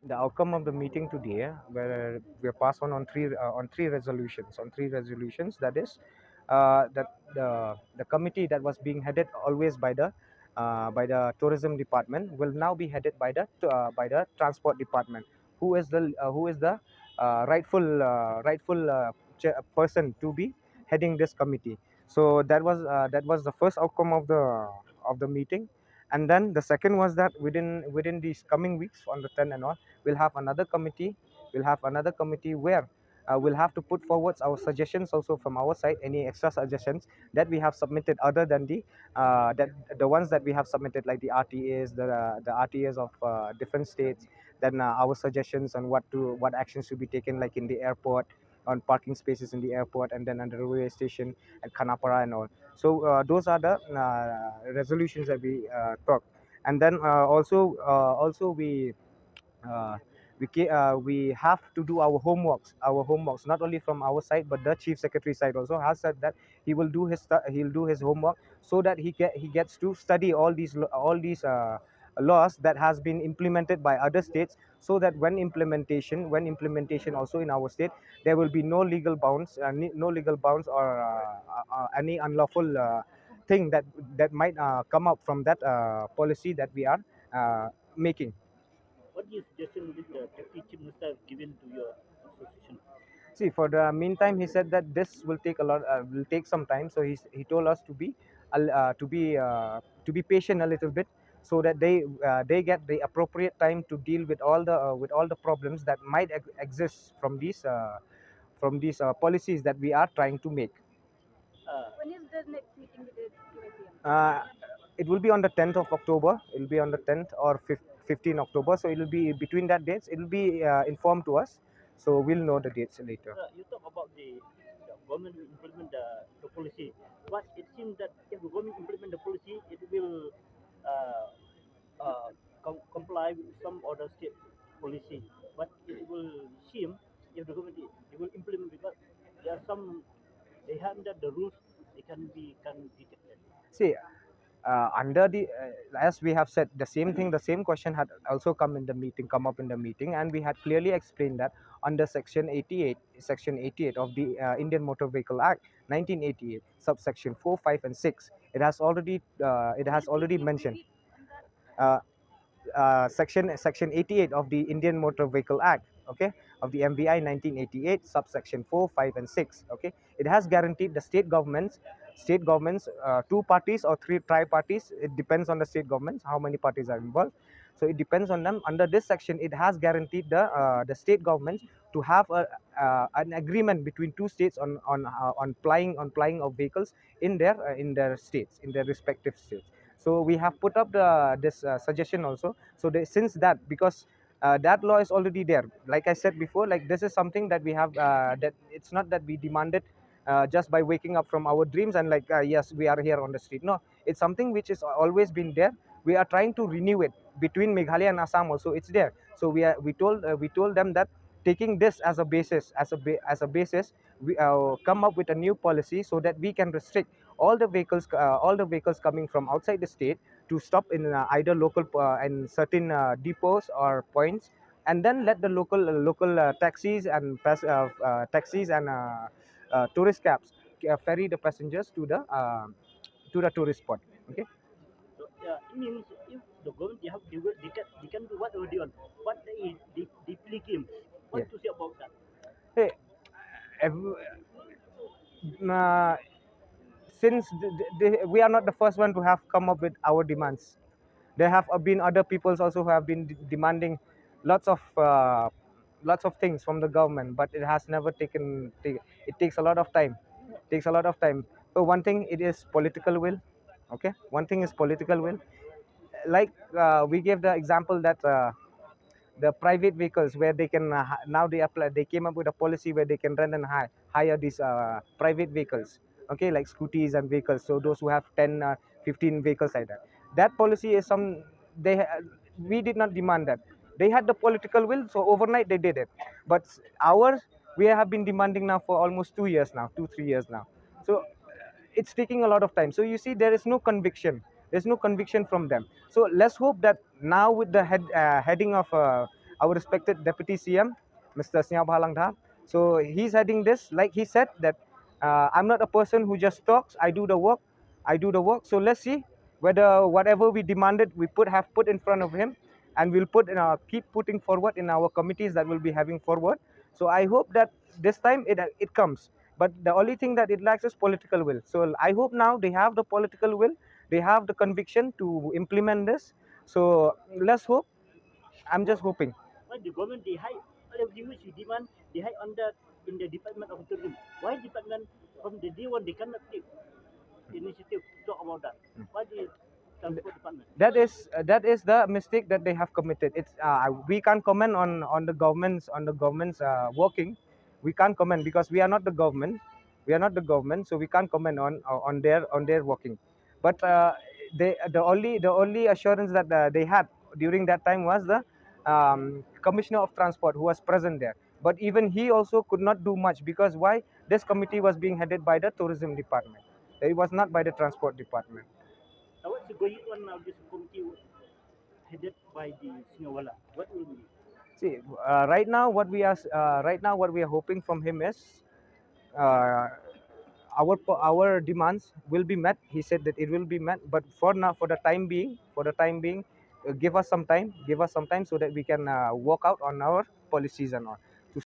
the outcome of the meeting today, where we are passed on three resolutions. That is, that the committee that was being headed always by the tourism department will now be headed by the transport department, who is the rightful person to be heading this committee. So that was the first outcome of the meeting. And then the second was that within these coming weeks on the 10th and all, we'll have another committee. Where we'll have to put forward our suggestions also from our side, any extra suggestions that we have submitted other than that the ones that we have submitted, like the RTAs of different states. Then our suggestions on what actions should be taken, like in the airport, on parking spaces in the airport, and then on the railway station at Kanapara and all. So those are the resolutions that we talk. And then also uh, we have to do our homeworks, not only from our side, but the chief secretary side also has said that he'll do his homework, so that he gets to study all these laws that has been implemented by other states, so that when implementation also in our state, there will be no legal bounds, or any unlawful thing that might come up from that policy that we are making. What is suggestion did the deputy chief minister have given to your association? See, for the meantime, he said that this will take some time. So he told us to be patient a little bit, so that they get the appropriate time to deal with all the problems that might exist from these policies that we are trying to make. When is the next meeting with the QIPM? It will be on the 10th of October. It will be on the 10th or 15th October. So it will be between that dates. It will be informed to us. So we'll know the dates later. You talk about the government will implement the policy, but it seems that if the government implement the policy, it will uh, comply with some other state policy. But it will seem if the government they will implement because there are some they have that the rules they can be detected. See, under the as we have said, the same thing, the same question had also come up in the meeting, and we had clearly explained that under section 88 of the Indian Motor Vehicle Act 1988, subsection 4, 5, and 6, it has already mentioned. Uh, section 88 of the Indian Motor Vehicle Act, okay, of the MVI 1988, subsection 4, 5, and 6. Okay, it has guaranteed the state governments, two parties or three tri-parties. It depends on the state governments how many parties are involved. So it depends on them. Under this section, it has guaranteed the state governments to have an agreement between two states on plying of vehicles in their states, in their respective states. So we have put up this suggestion also. So since that, because that law is already there, like I said before, like this is something that we have, that it's not that we demanded just by waking up from our dreams and like, yes, we are here on the street. No, it's something which has always been there. We are trying to renew it between Meghalaya and Assam also. It's there. So we told them that, taking this as a basis, we come up with a new policy, so that we can restrict all the vehicles coming from outside the state to stop in either local and certain depots or points, and then let the local taxis and tourist cabs ferry the passengers to the tourist spot. Okay. So it means if the government they can do whatever they want, what they play games. Yeah. What to say about that? Hey, ev- uh, since we are not the first one to have come up with our demands. There have been other peoples also who have been demanding lots of uh, lots of things from the government, but it has never it takes a lot of time. So one thing, it is political will. Okay, one thing is political will. Like we gave the example that the private vehicles, where they can now they came up with a policy where they can rent and hire these private vehicles, okay, like scooties and vehicles. So those who have 10 15 vehicles like that policy is some they we did not demand that. They had the political will, so overnight they did it. But ours, we have been demanding now for almost 2 years now, 2 3 years now. So it's taking a lot of time. So you see, there is no conviction. There's no conviction from them. So let's hope that now with the heading of our respected Deputy CM, Mr. Snyabhalang. So he's heading this. Like he said that I'm not a person who just talks. I do the work. I do the work. So let's see whether whatever we demanded, we have put in front of him, and we'll keep putting forward in our committees that we'll be having forward. So I hope that this time it comes. But the only thing that it lacks is political will. So I hope now they have the political will, they have the conviction to implement this. So let's hope. I'm just hoping. Why the government they hide everything which we demand they hide on that in the Department of Tourism? Why department from the day one they cannot take initiative to talk about that? Why the transport department? That is the mistake that they have committed. It's we can't comment on the government's working. We can't comment because we are not the government. We are not the government, so we can't comment on their working. But the only assurance that they had during that time was the commissioner of transport who was present there. But even he also could not do much because why? This committee was being headed by the tourism department. It was not by the transport department. Now what's going on now? This committee headed by the Sinawala. What will be? See, right now what we are hoping from him is uh, our demands will be met. He said that it will be met, but for now, for the time being, give us some time, so that we can work out on our policies and all.